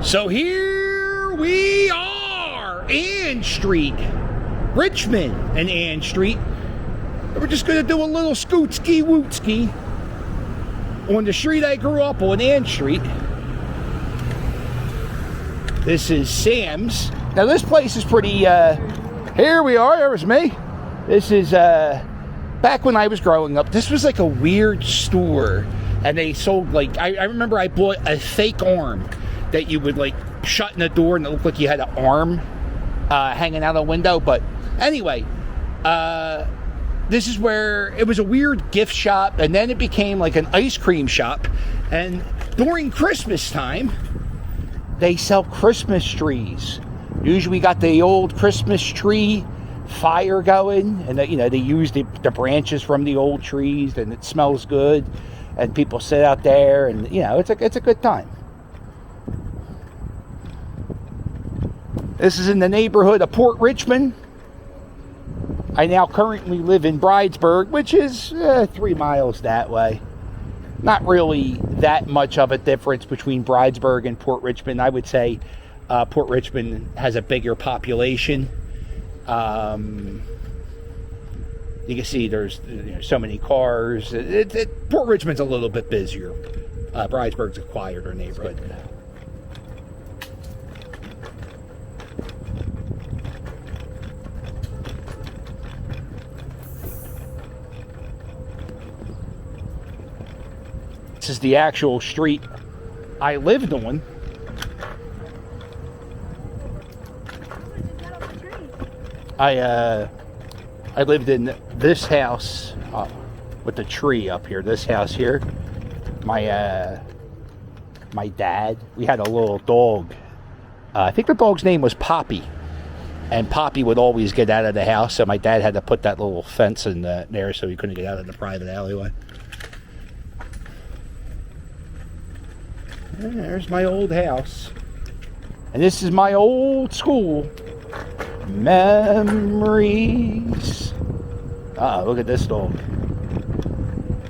So here we are, Ann Street, Richmond and Ann Street. We're just going to do a little scoot-ski-woot-ski on the street I grew up on, Ann Street. This is Sam's. Now this place is pretty, here we are, there's me. This is, back when I was growing up, this was like a weird store. And they sold like, I remember I bought a fake arm that you would like shut in the door and it looked like you had an arm hanging out a window. But anyway, this is where it was a weird gift shop, and then it became like an ice cream shop. And during Christmas time, they sell Christmas trees. Usually we got the old Christmas tree fire going, and they use the branches from the old trees, and it smells good, and people sit out there, and it's a good time. This is in the neighborhood of Port Richmond. I now currently live in Bridesburg, which is 3 miles that way. Not really that much of a difference between Bridesburg and Port Richmond. I would say Port Richmond has a bigger population. You can see there's so many cars. Port Richmond's a little bit busier. Bridesburg's a quieter neighborhood. This is the actual street I lived on. I lived in this house with the tree up here. This house here. My dad. We had a little dog. I think the dog's name was Poppy, and Poppy would always get out of the house. So my dad had to put that little fence in there so he couldn't get out of the private alleyway. There's my old house. And this is my old school. Memories. Uh-oh, look at this dog.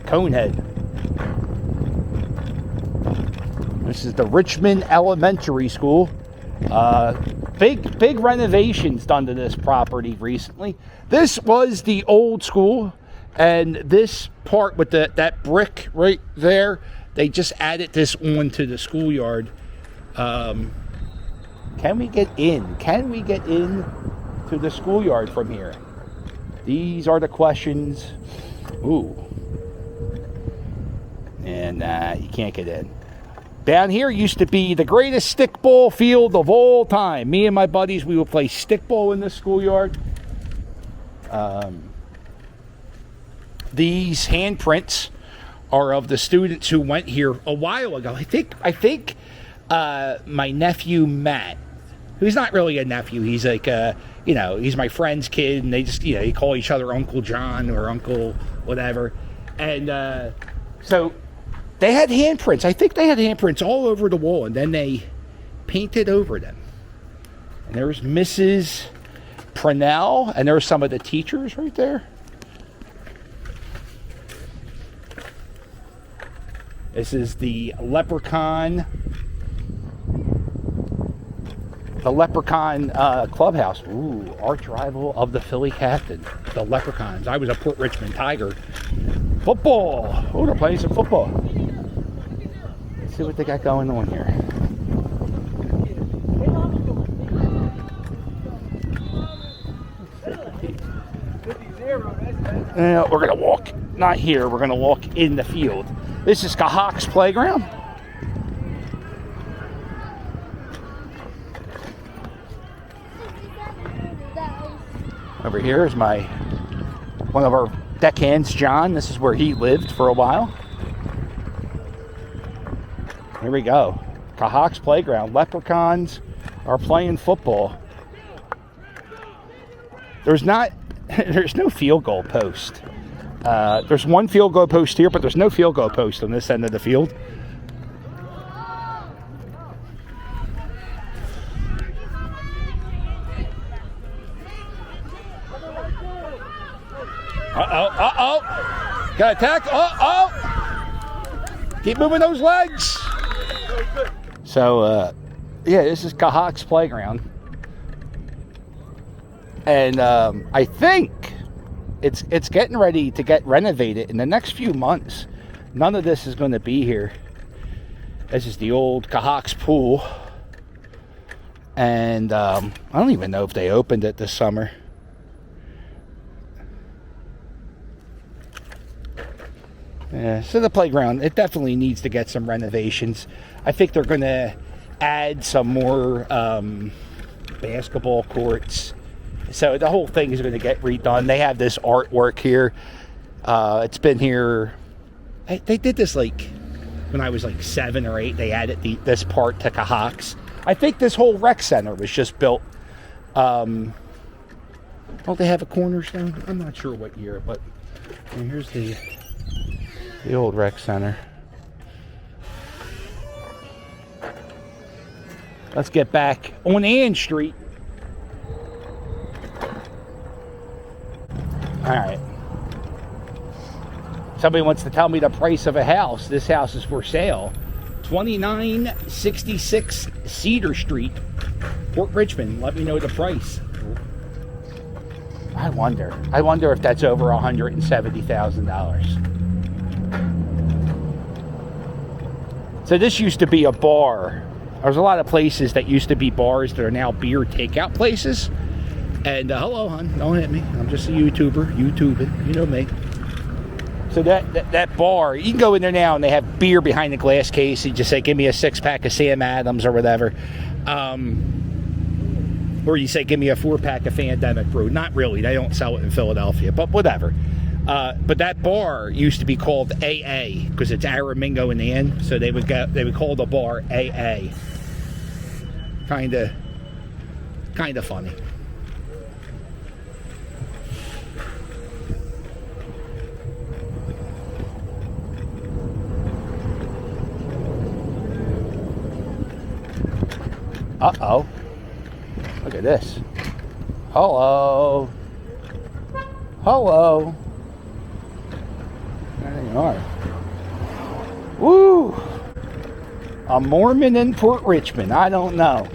Conehead. This is the Richmond Elementary School. Big renovations done to this property recently. This was the old school, and this part with that brick right there, they just added this onto the schoolyard. Can we get in? Can we get in to the schoolyard from here? These are the questions. Ooh. And you can't get in. Down here used to be the greatest stickball field of all time. Me and my buddies, we would play stickball in the schoolyard. These handprints are of the students who went here a while ago. I think my nephew Matt, who's not really a nephew, he's like he's my friend's kid, and they just they call each other Uncle John or Uncle whatever. And so they had handprints. I think they had handprints all over the wall, and then they painted over them. And there's Mrs. Purnell, and there's some of the teachers right there. This is the Leprechaun clubhouse. Ooh, arch rival of the Philly Captain, the Leprechauns. I was a Port Richmond Tiger. Football. Oh, they're playing some football. Let's see what they got going on here. We're gonna walk. Not here. We're gonna walk in the field. This is Cahawk's playground. Over here is one of our deckhands, John. This is where he lived for a while. Here we go. Cahawk's playground. Leprechauns are playing football. There's no field goal post. There's one field goal post here, but there's no field goal post on this end of the field. Got attack. Keep moving those legs. So Yeah, this is Cahawk's playground. And I think it's getting ready to get renovated in the next few months. None of this is going to be here. This is the old Cahawk's pool. And I don't even know if they opened it this summer. Yeah, so the playground, it definitely needs to get some renovations. I think they're going to add some more basketball courts. So the whole thing is going to get redone. They have this artwork here. It's been here. They did this like when I was like 7 or 8. They added this part to Cahawk's. I think this whole rec center was just built. Don't they have a cornerstone? I'm not sure what year, but here's the old rec center. Let's get back on Ann Street. All right. Somebody wants to tell me the price of a house. This house is for sale. 2966 Cedar Street, Port Richmond. Let me know the price. I wonder if that's over $170,000. So this used to be a bar. There's a lot of places that used to be bars that are now beer takeout places. And hello, hon, don't hit me. I'm just a YouTuber, YouTubing, you know me. So that bar, you can go in there now and they have beer behind the glass case. You just say, give me a 6-pack of Sam Adams or whatever. Or you say, give me a 4-pack of Pandemic Brew. Not really, they don't sell it in Philadelphia, but whatever. But that bar used to be called AA because it's Aramingo and Ann, so they would call the bar AA. Kind of funny. Uh-oh. Look at this. Hello. Hello. There you are. Woo! A Mormon in Port Richmond. I don't know.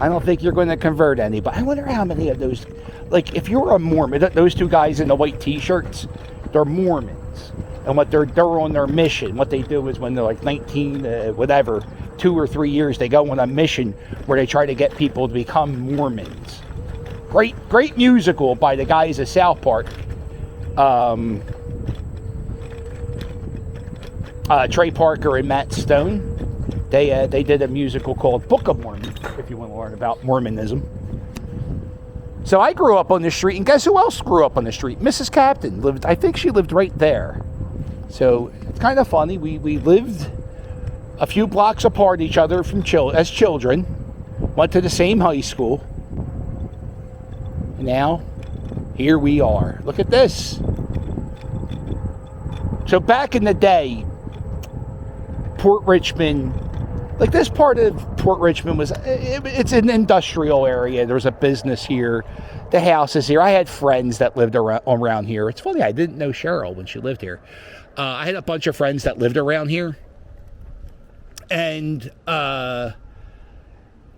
I don't think you're going to convert anybody. I wonder how many of those, like, if you're a Mormon, those two guys in the white t-shirts, they're Mormons. And what they're on their mission. What they do is when they're like 19, whatever, 2 or 3 years, they go on a mission where they try to get people to become Mormons. Great musical by the guys at South Park. Trey Parker and Matt Stone. They did a musical called Book of Mormon, if you want to learn about Mormonism. So I grew up on the street, and guess who else grew up on the street? Mrs. Captain lived. I think she lived right there. So it's kind of funny. We lived a few blocks apart each other as children. Went to the same high school. And now, here we are. Look at this. So back in the day, Port Richmond, like this part of Port Richmond it's an industrial area. There's a business here. The house is here. I had friends that lived around here. It's funny, I didn't know Cheryl when she lived here. I had a bunch of friends that lived around here. And I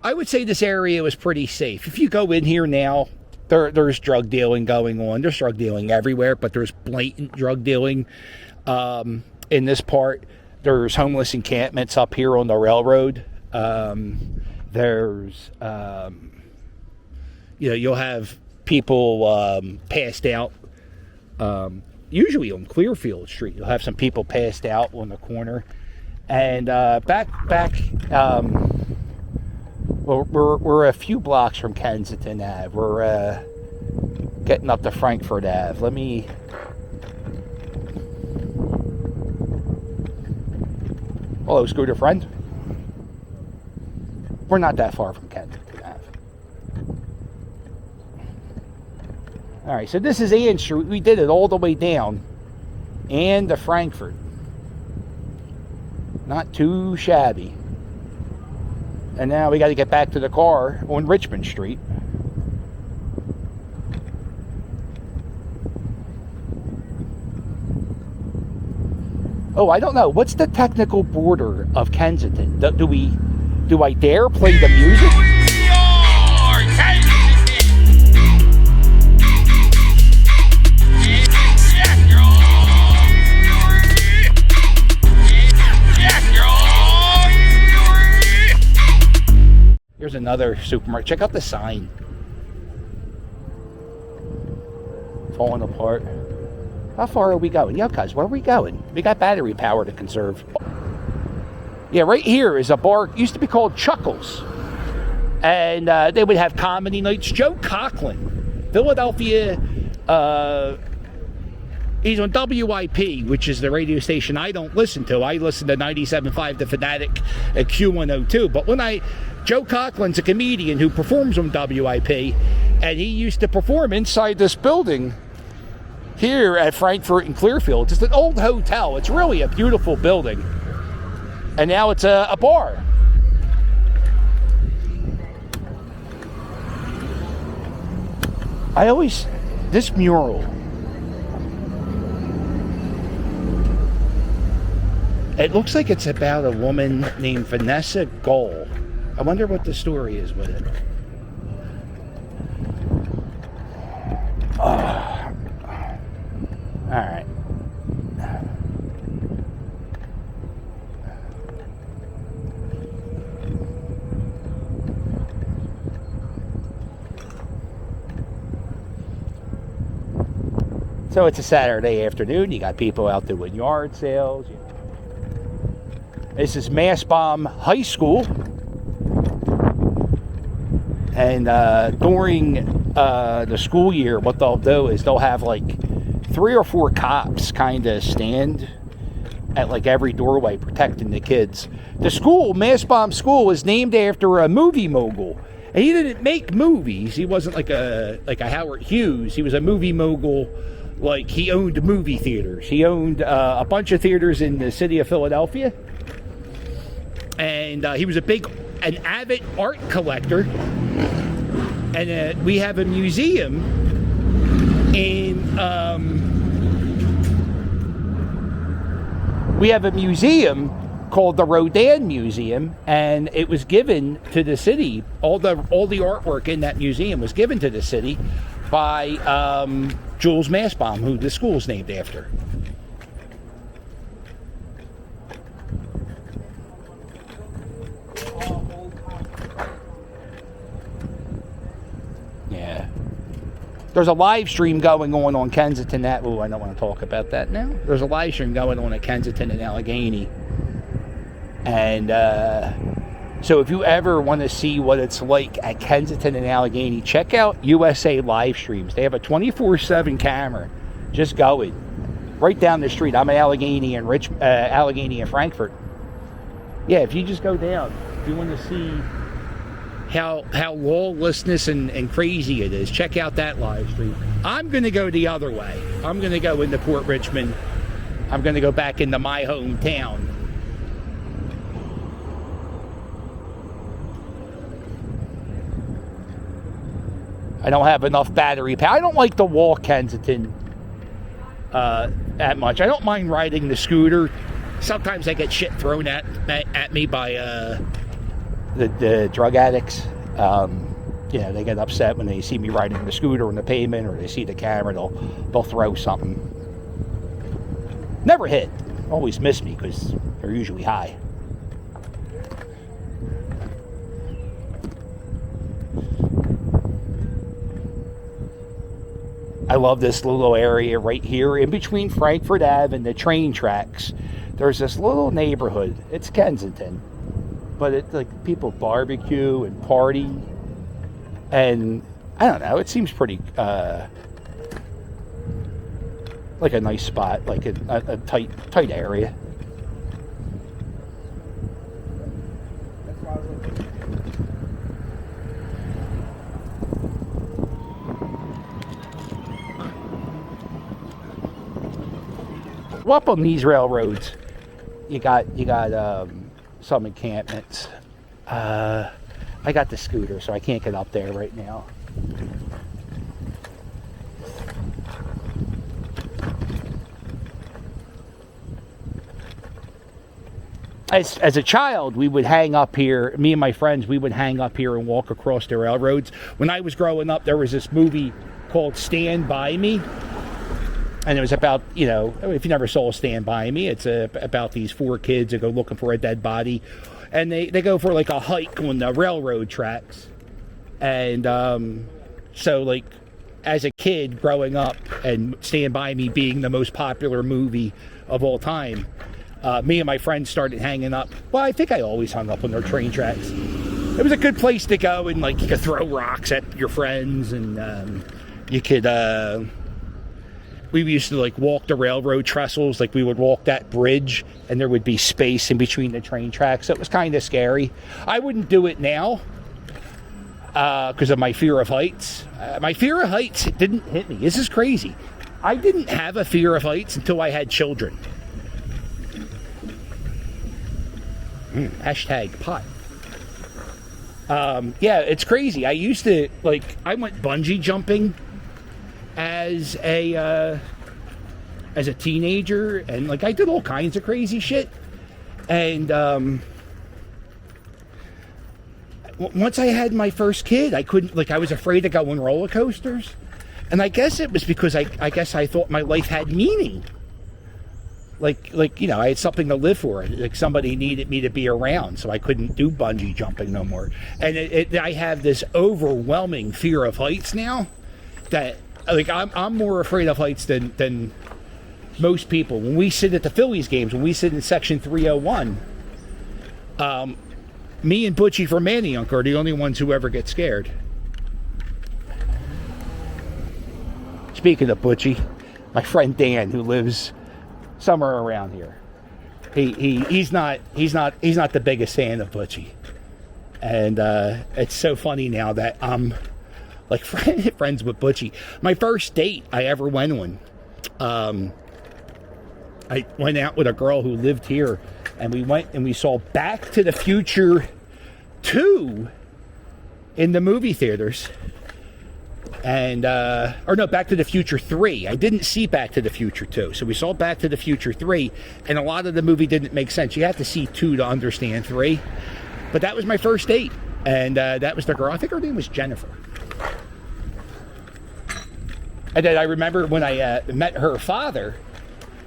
would say this area was pretty safe. If you go in here now, there's drug dealing going on. There's drug dealing everywhere, but there's blatant drug dealing in this part. There's homeless encampments up here on the railroad. There's, you'll have people passed out. Usually on Clearfield Street, you'll have some people passed out on the corner. And we're a few blocks from Kensington Ave. We're getting up to Frankfurt Ave. Let me. Hello, scooter friend. We're not that far from Kensington Ave. All right, so this is Ann Street. We did it all the way down and to Frankfurt. Not too shabby. And now we got to get back to the car on Richmond Street. Oh, I don't know. What's the technical border of Kensington? Do we Do I dare play the music? Here's another supermarket. Check out the sign. Falling apart. How far are we going? Yeah, guys, where are we going? We got battery power to conserve. Yeah, right here is a bar. Used to be called Chuckles. And they would have comedy nights. Joe Coughlin, Philadelphia, he's on WIP, which is the radio station I don't listen to. I listen to 97.5 The Fanatic at Q102. But Joe Coughlin's a comedian who performs on WIP, and he used to perform inside this building here at Frankfurt and Clearfield. It's an old hotel. It's really a beautiful building. And now it's a bar. This mural, it looks like it's about a woman named Vanessa Gull. I wonder what the story is with it. All right. So it's a Saturday afternoon. You got people out doing yard sales. This is Mastbaum High School. And during the school year, what they'll do is they'll have like 3 or 4 cops kind of stand at like every doorway protecting the kids. The school, Mastbaum School, is named after a movie mogul. And he didn't make movies. He wasn't like a Howard Hughes. He was a movie mogul. Like, he owned movie theaters. He owned a bunch of theaters in the city of Philadelphia. And he was an avid art collector. And we have a museum called the Rodin Museum, and it was given to the city. All the artwork in that museum was given to the city by Jules Mastbaum, who the school is named after. Yeah. There's a live stream going on Kensington. I don't want to talk about that now. There's a live stream going on at Kensington and Allegheny. And so if you ever want to see what it's like at Kensington and Allegheny, check out USA live streams. They have a 24/7 camera just going right down the street. I'm at Allegheny and Allegheny and Frankfurt. Yeah, if you just go down, if you want to see how lawlessness and crazy it is, check out that live stream. I'm going to go the other way. I'm going to go into Port Richmond. I'm going to go back into my hometown. I don't have enough battery power. I don't like to walk Kensington that much. I don't mind riding the scooter. Sometimes I get shit thrown at me by the drug addicts. They get upset when they see me riding the scooter on the pavement, or they see the camera. They'll throw something. Never hit. Always miss me because they're usually high. I love this little area right here in between Frankfurt Ave and the train tracks. There's this little neighborhood. It's Kensington, but it's like people barbecue and party, and I don't know. It seems pretty like a nice spot, like a tight area. Up on these railroads, you got some encampments. I got the scooter, so I can't get up there right now. as a child, we would hang up here. Me and my friends, we would hang up here and walk across the railroads. When I was growing up, there was this movie called Stand By Me. And it was about, you know, if you never saw Stand By Me, it's about these 4 kids that go looking for a dead body. And they go for like a hike on the railroad tracks. And so, like, as a kid growing up and Stand By Me being the most popular movie of all time, me and my friends started hanging up. Well, I think I always hung up on their train tracks. It was a good place to go, and like you could throw rocks at your friends, and you could. We used to like walk the railroad trestles, like we would walk that bridge, and there would be space in between the train tracks. So it was kind of scary. I wouldn't do it now because of my fear of heights. My fear of heights didn't hit me. This is crazy. I didn't have a fear of heights until I had children. Hashtag pot. Yeah, it's crazy. I used to, like, I went bungee jumping as a teenager, and like I did all kinds of crazy shit. And once I had my first kid, I couldn't, like, I was afraid to go on roller coasters. And I guess it was because I guess I thought my life had meaning. Like, you know, I had something to live for. Like, somebody needed me to be around, so I couldn't do bungee jumping no more. And I have this overwhelming fear of heights now that, like, I'm more afraid of heights than most people. When we sit at the Phillies games, when we sit in section 301, me and Butchie from Manayunk are the only ones who ever get scared. Speaking of Butchie, my friend Dan, who lives somewhere around here, he's not the biggest fan of Butchie, and it's so funny now that I'm like friends with Butchie. My first date I ever went on, I went out with a girl who lived here, and we went and we saw Back to the Future 2 in the movie theaters. And, or no, Back to the Future 3. I didn't see Back to the Future 2. So we saw Back to the Future 3, and a lot of the movie didn't make sense. You have to see 2 to understand 3. But that was my first date. And that was the girl. I think her name was Jennifer. And then I remember when I met her father,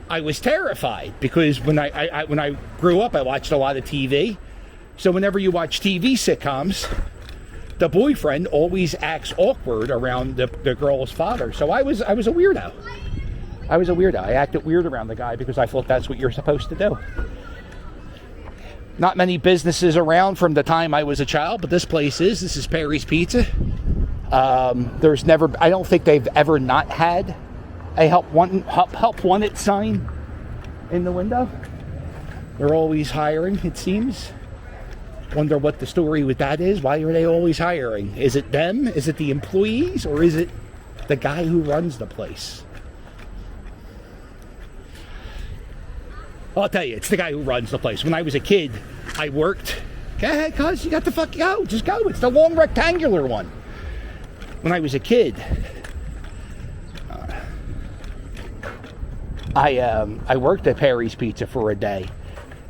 I was terrified because when I grew up, I watched a lot of TV. So whenever you watch TV sitcoms, the boyfriend always acts awkward around the girl's father. So I was a weirdo. I acted weird around the guy because I thought that's what you're supposed to do. Not many businesses around from the time I was a child, but this place is. This is Perry's Pizza. There's never, I don't think they've ever not had a help wanted sign in the window. They're always hiring, it seems. Wonder what the story with that is. Why are they always hiring? Is it them? Is it the employees? Or is it the guy who runs the place? I'll tell you, it's the guy who runs the place. When I was a kid, I worked. Go ahead, cuz, you got to fuck go. Just go. It's the long rectangular one. When I was a kid, I worked at Perry's Pizza for a day.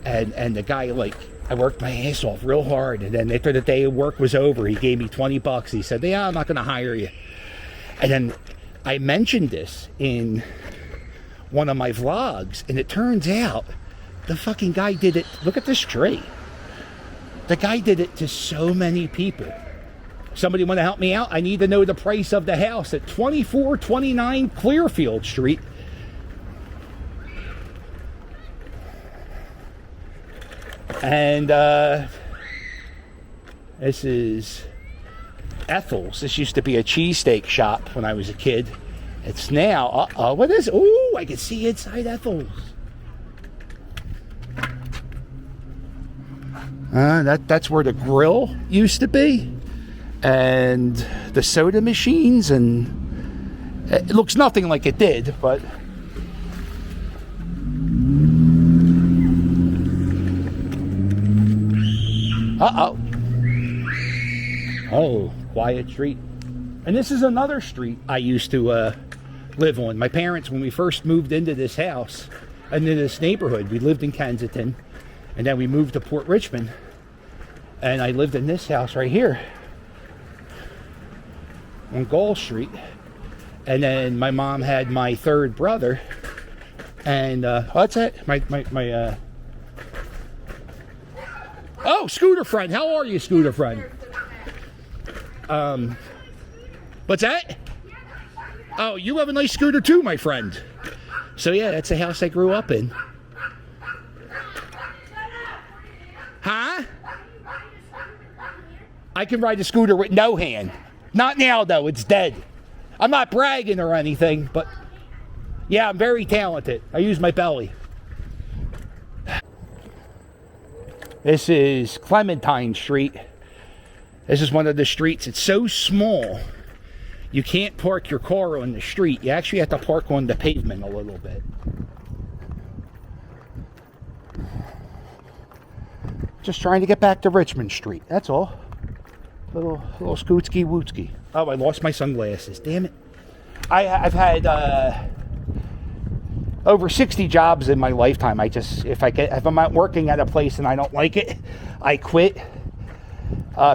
And the guy, like, I worked my ass off real hard, and then after the day of work was over, he gave me $20. He said, "Yeah, I'm not going to hire you." And then I mentioned this in one of my vlogs, and it turns out the fucking guy did it. Look at this tree. The guy did it to so many people. Somebody want to help me out? I need to know the price of the house at 2429 Clearfield Street. And this is Ethel's. This used to be a cheesesteak shop when I was a kid. It's now, what is it? Ooh, I can see inside Ethel's. That's where the grill used to be. And the soda machines, and it looks nothing like it did, but oh, quiet street. And this is another street I used to live on. My parents, when we first moved into this house and in this neighborhood, we lived in Kensington, And then we moved to Port Richmond, and I lived in this house right here on Gall Street. And then my mom had my third brother, and what's that? Oh, Scooter Friend. How are you, Scooter Friend? What's that? Oh, you have a nice scooter too, my friend. So yeah, that's the house I grew up in. Huh? I can ride a scooter with no hand. Not now, though. It's dead. I'm not bragging or anything, but yeah, I'm very talented. I use my belly. This is Clementine Street. This is one of the streets. It's so small, you can't park your car on the street. You actually have to park on the pavement a little bit. Just trying to get back to Richmond Street, that's all. Little scootski wootski. Oh, I lost my sunglasses, damn it. I've had over 60 jobs in my lifetime. If I'm not working at a place and I don't like it, I quit.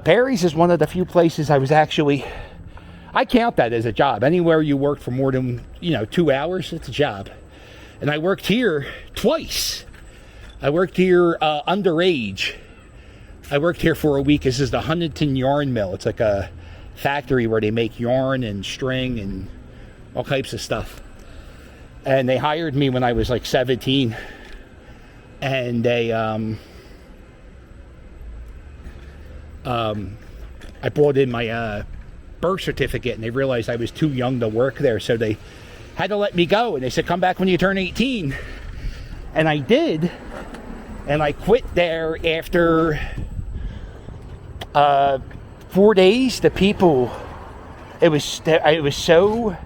Perry's is one of the few places I count that as a job. Anywhere you work for more than 2 hours, it's a job. And I worked here twice. I worked here underage. I worked here for a week. This is the Huntington Yarn Mill. It's like a factory where they make yarn and string and all types of stuff. And they hired me when I was like 17. And they, I brought in my birth certificate, and they realized I was too young to work there, so they had to let me go. And they said, come back when you turn 18. And I did. And I quit there after 4 days. The people, it was so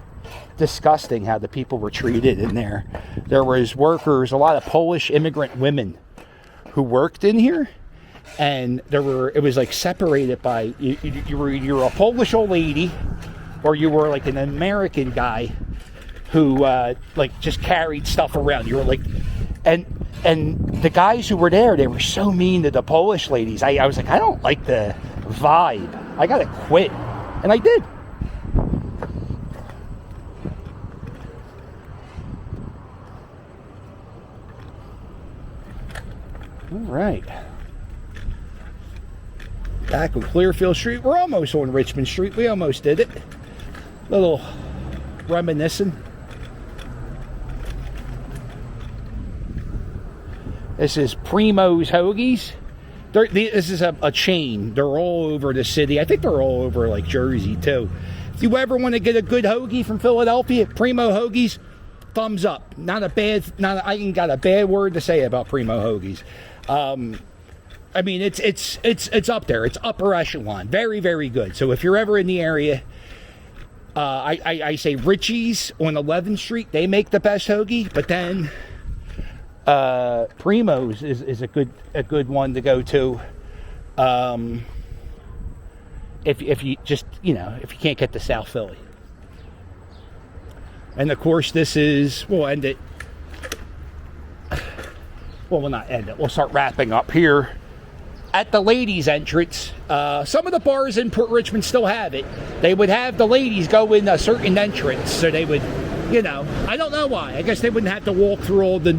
disgusting how the people were treated in there. There was workers, a lot of Polish immigrant women who worked in here, and it was like separated by you were a Polish old lady, or you were like an American guy who like just carried stuff around. You were like, and the guys who were there, they were so mean to the Polish ladies. I was like, I don't like the vibe. I gotta quit, and I did. All right. Back on Clearfield Street. We're almost on Richmond Street. We almost did it. Little reminiscing. This is Primo's Hoagies. This is a chain. They're all over the city. I think they're all over like Jersey too. If you ever want to get a good hoagie from Philadelphia, Primo Hoagies, thumbs up. I ain't got a bad word to say about Primo Hoagies. I mean, it's up there. It's upper echelon. Very, very good. So if you're ever in the area, I say Richie's on 11th Street. They make the best hoagie, but then Primo's is a good one to go to. If you just if you can't get to South Philly. And of course, we'll end it. Well, we'll not end it. We'll start wrapping up here at the ladies' entrance. Some of the bars in Port Richmond still have it. They would have the ladies go in a certain entrance, so they would, I don't know why. I guess they wouldn't have to walk through all the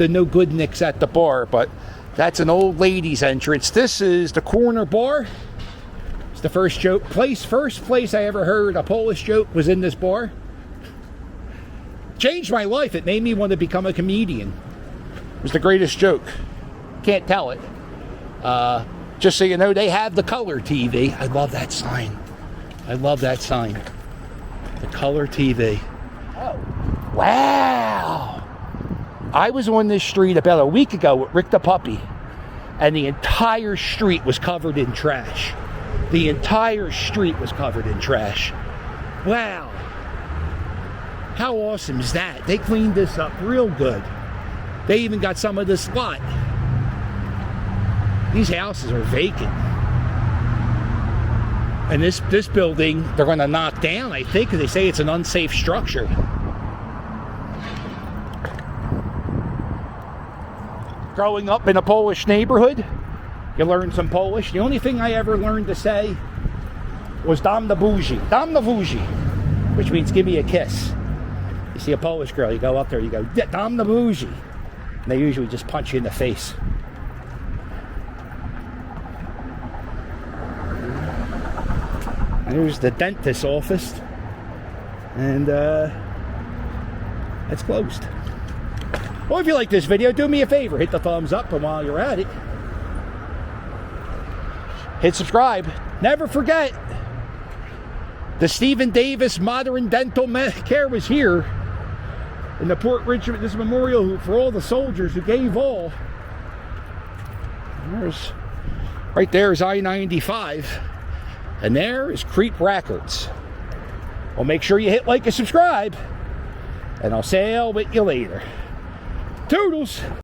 no good nicks at the bar, but that's an old ladies' entrance. This is the corner bar. It's the first place I ever heard a Polish joke was in this bar. Changed my life. It made me want to become a comedian. It was the greatest joke. Can't tell it. Just so you know, they have the color TV. I love that sign. The color TV. Oh, wow. I was on this street about a week ago with Rick the Puppy, and the entire street was covered in trash. Wow. How awesome is that? They cleaned this up real good. They even got some of this lot. These houses are vacant. And this building, they're going to knock down, I think, because they say it's an unsafe structure. growing up in a Polish neighborhood, you learn some Polish. The only thing I ever learned to say was dam na buzi, which means give me a kiss. You see a Polish girl, you go up there, you go dam na buzi, and they usually just punch you in the face. Here's the dentist's office, and it's closed. Well, if you like this video, do me a favor, hit the thumbs up, and while you're at it, hit subscribe. Never forget, the Stephen Davis Modern Dental Care was here in the Port Richmond, this memorial for all the soldiers who gave all. Right there is I-95, and there is Creep Records. Well, make sure you hit like and subscribe, and I'll sail with you later. Toodles!